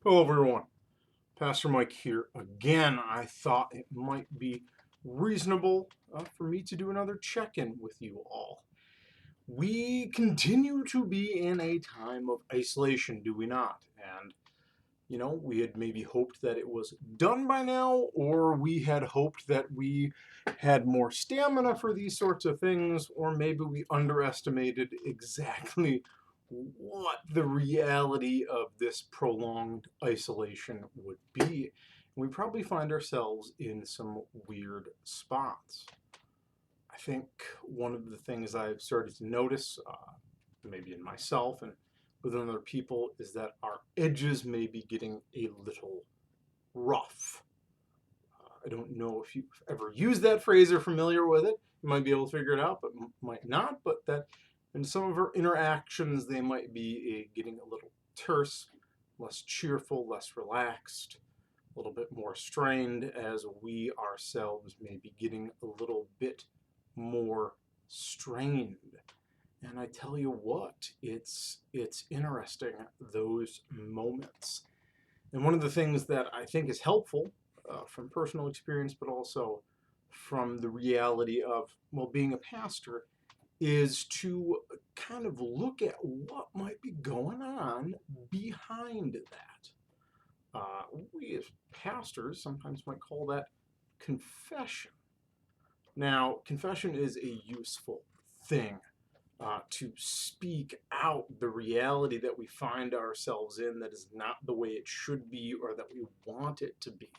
Hello, everyone. Pastor Mike here. Again, I thought it might be reasonable for me to do another check in with you all. We continue to be in a time of isolation, do we not? And, we had maybe hoped that it was done by now, or we had hoped that we had more stamina for these sorts of things, or maybe we underestimated exactly what the reality of this prolonged isolation would be. We probably find ourselves in some weird spots. I think one of the things I've started to notice, maybe in myself and within other people, is that our edges may be getting a little rough. I don't know if you've ever used that phrase or familiar with it. You might be able to figure it out, but might not. But that in some of our interactions, they might be getting a little terse, less cheerful, less relaxed, a little bit more strained as we ourselves may be getting a little bit more strained. And I tell you what, it's interesting, those moments. And one of the things that I think is helpful from personal experience, but also from the reality of, well, being a pastor, is to kind of look at what might be going on behind that. We as pastors sometimes might call that confession. Now, confession is a useful thing to speak out the reality that we find ourselves in that is not the way it should be or that we want it to be.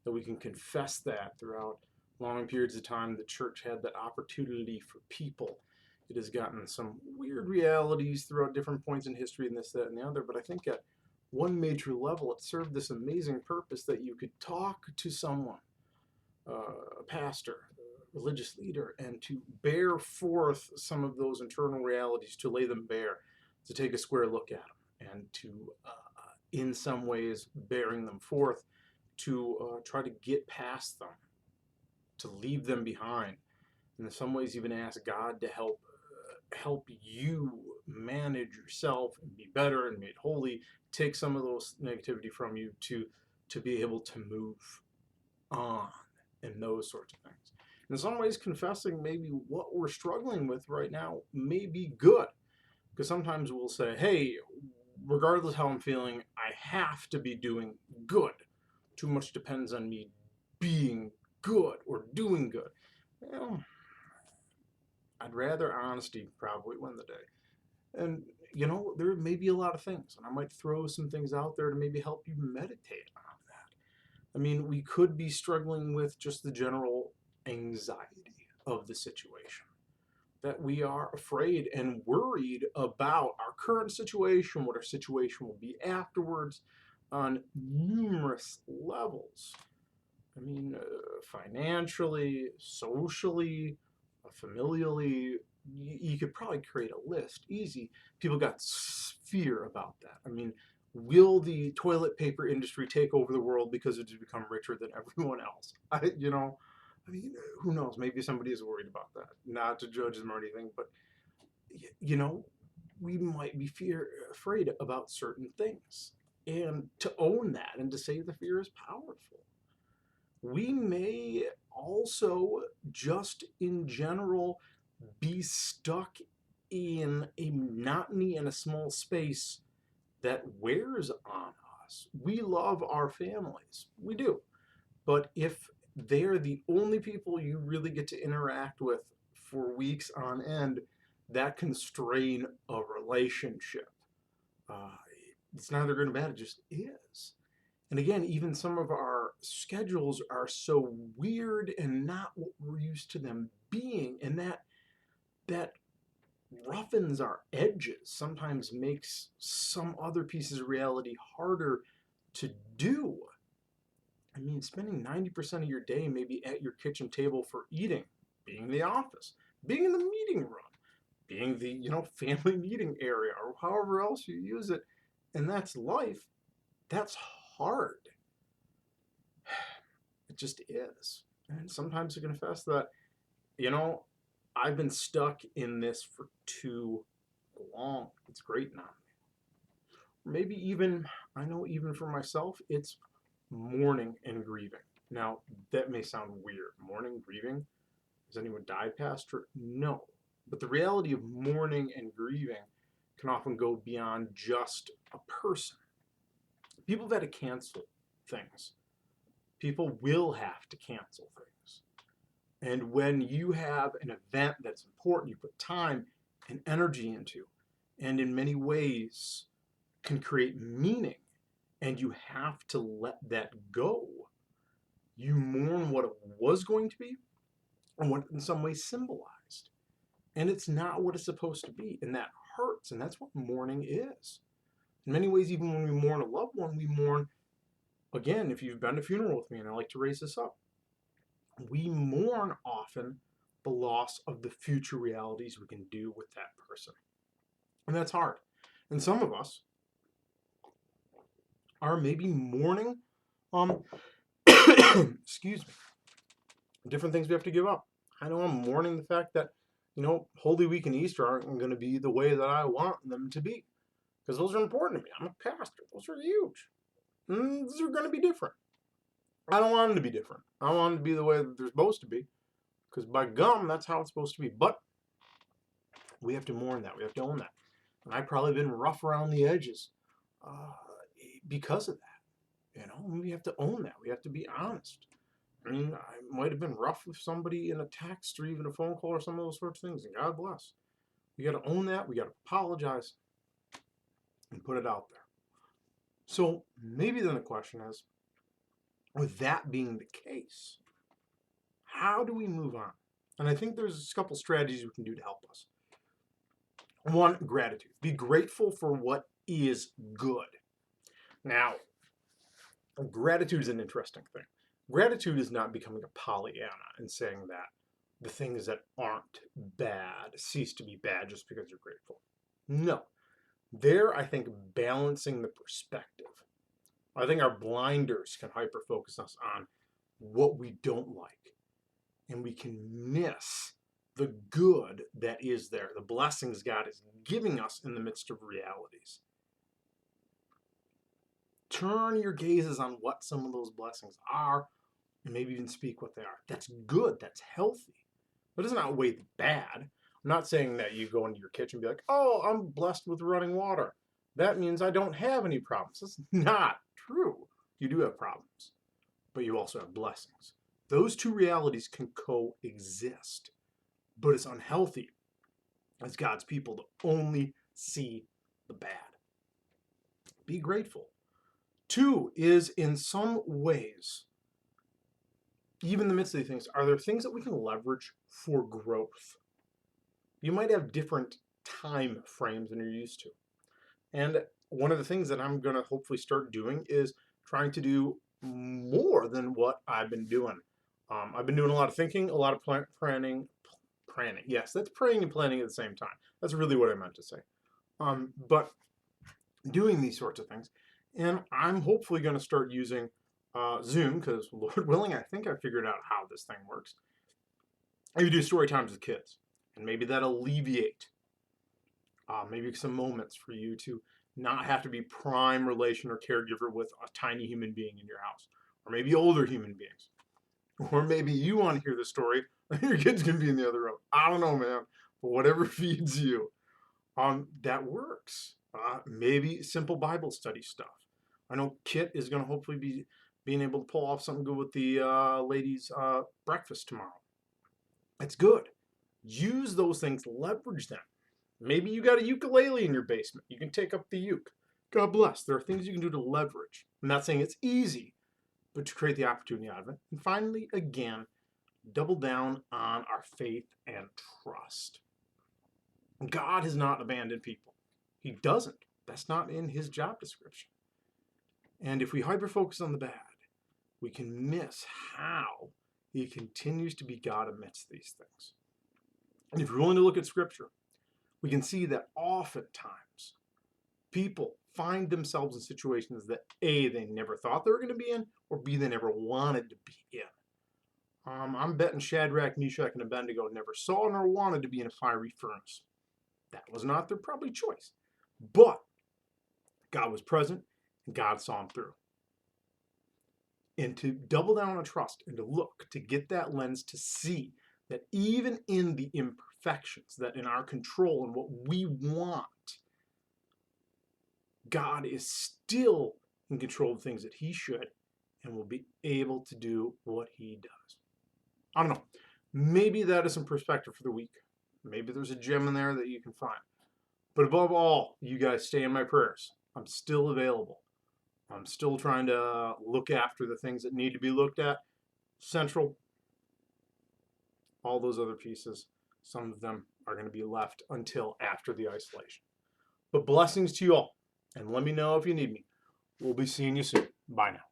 That we can confess that throughout long periods of time. The church had that opportunity for people. It has gotten some weird realities throughout different points in history and this, that, and the other. But I think at one major level, it served this amazing purpose that you could talk to someone, a pastor, religious leader, and to bear forth some of those internal realities, to lay them bare, to take a square look at them, and to, in some ways, bearing them forth, to try to get past them, to leave them behind, and in some ways even ask God to help you manage yourself and be better and made holy, take some of those negativity from you to be able to move on and those sorts of things. In some ways, confessing maybe what we're struggling with right now may be good. Because sometimes we'll say, hey, regardless how I'm feeling, I have to be doing good. Too much depends on me being good or doing good. Well, I'd rather honesty probably win the day. And, there may be a lot of things, and I might throw some things out there to maybe help you meditate on that. I mean, we could be struggling with just the general anxiety of the situation. That we are afraid and worried about our current situation, what our situation will be afterwards, on numerous levels. I mean, financially, socially, familially, you could probably create a list easy. People got fear about that. I mean, will the toilet paper industry take over the world because it has become richer than everyone else? I mean, who knows? Maybe somebody is worried about that. Not to judge them or anything, but you know, we might be afraid about certain things, and to own that and to say the fear is powerful. We may also just in general be stuck in a monotony in a small space that wears on us. We love our families, we do, but if they're the only people you really get to interact with for weeks on end, that can strain a relationship. Uh, it's neither good nor bad, it just is. And again, even some of our schedules are so weird and not what we're used to them being, and that roughens our edges, sometimes makes some other pieces of reality harder to do. I mean, spending 90% of your day maybe at your kitchen table for eating, being in the office, being in the meeting room, being the, family meeting area, or however else you use it, and that's life. That's hard. It just is. And sometimes I confess that, you know, I've been stuck in this for too long. It's great now. maybe even, I know even for myself, it's mourning and grieving. Now, that may sound weird. Mourning, grieving? Has anyone died, Pastor? No. But the reality of mourning and grieving can often go beyond just a person. People have had to cancel things. People will have to cancel things. And when you have an event that's important, you put time and energy into, and in many ways can create meaning, and you have to let that go. You mourn what it was going to be and what it in some way symbolized. And it's not what it's supposed to be. And that hurts. And that's what mourning is. In many ways, even when we mourn a loved one, we mourn, again, if you've been to a funeral with me, and I like to raise this up, we mourn often the loss of the future realities we can do with that person. And that's hard. And some of us are maybe mourning, excuse me, different things we have to give up. I know I'm mourning the fact that, Holy Week and Easter aren't going to be the way that I want them to be. Because those are important to me. I'm a pastor. Those are huge. Those are going to be different. I don't want them to be different. I want them to be the way that they're supposed to be. Because by gum, that's how it's supposed to be. But we have to mourn that. We have to own that. And I've probably been rough around the edges because of that. We have to own that. We have to be honest. I mean, I might have been rough with somebody in a text or even a phone call or some of those sorts of things. And God bless. We got to own that. We got to apologize and put it out there. So maybe then the question is, with that being the case, how do we move on? And I think there's a couple strategies we can do to help us. One, gratitude. Be grateful for what is good. Now, gratitude is an interesting thing. Gratitude is not becoming a Pollyanna and saying that the things that aren't bad cease to be bad just because you're grateful. No. There, I think balancing the perspective. I think our blinders can hyper-focus us on what we don't like. And we can miss the good that is there, the blessings God is giving us in the midst of realities. Turn your gazes on what some of those blessings are, and maybe even speak what they are. That's good. That's healthy. That doesn't outweigh the bad. I'm not saying that you go into your kitchen and be like, oh, I'm blessed with running water. That means I don't have any problems. That's not true. You do have problems, but you also have blessings. Those two realities can coexist, but it's unhealthy as God's people to only see the bad. Be grateful. Two is, in some ways, even in the midst of these things, are there things that we can leverage for growth? You might have different time frames than you're used to. And one of the things that I'm going to hopefully start doing is trying to do more than what I've been doing. I've been doing a lot of thinking, a lot of planning. Yes, that's praying and planning at the same time. That's really what I meant to say. But doing these sorts of things. And I'm hopefully going to start using Zoom, because Lord willing, I think I figured out how this thing works. Maybe do story times with kids, and maybe that'll alleviate maybe some moments for you to not have to be prime relation or caregiver with a tiny human being in your house, or maybe older human beings, or maybe you want to hear the story and your kids can be in the other room. I don't know, man, but whatever feeds you, that works. Maybe simple Bible study stuff. I know Kit is going to hopefully be being able to pull off something good with the ladies' breakfast tomorrow. That's good. Use those things, leverage them. Maybe you got a ukulele in your basement. You can take up the uke. God bless. There are things you can do to leverage. I'm not saying it's easy, but to create the opportunity out of it. And finally, again, double down on our faith and trust. God has not abandoned people. He doesn't. That's not in his job description. And if we hyper-focus on the bad, we can miss how he continues to be God amidst these things. And if you're willing to look at Scripture, we can see that oftentimes people find themselves in situations that A, they never thought they were going to be in, or B, they never wanted to be in. I'm betting Shadrach, Meshach, and Abednego never saw nor wanted to be in a fiery furnace. That was not their probably choice. But God was present and God saw him through. And to double down on trust and to look, to get that lens to see that even in the imperfections that in our control and what we want, God is still in control of things that he should and will be able to do what he does. I don't know. Maybe that is some perspective for the week. Maybe there's a gem in there that you can find. But above all, you guys stay in my prayers. I'm still available. I'm still trying to look after the things that need to be looked at. Central, all those other pieces, some of them are going to be left until after the isolation. But blessings to you all. And let me know if you need me. We'll be seeing you soon. Bye now.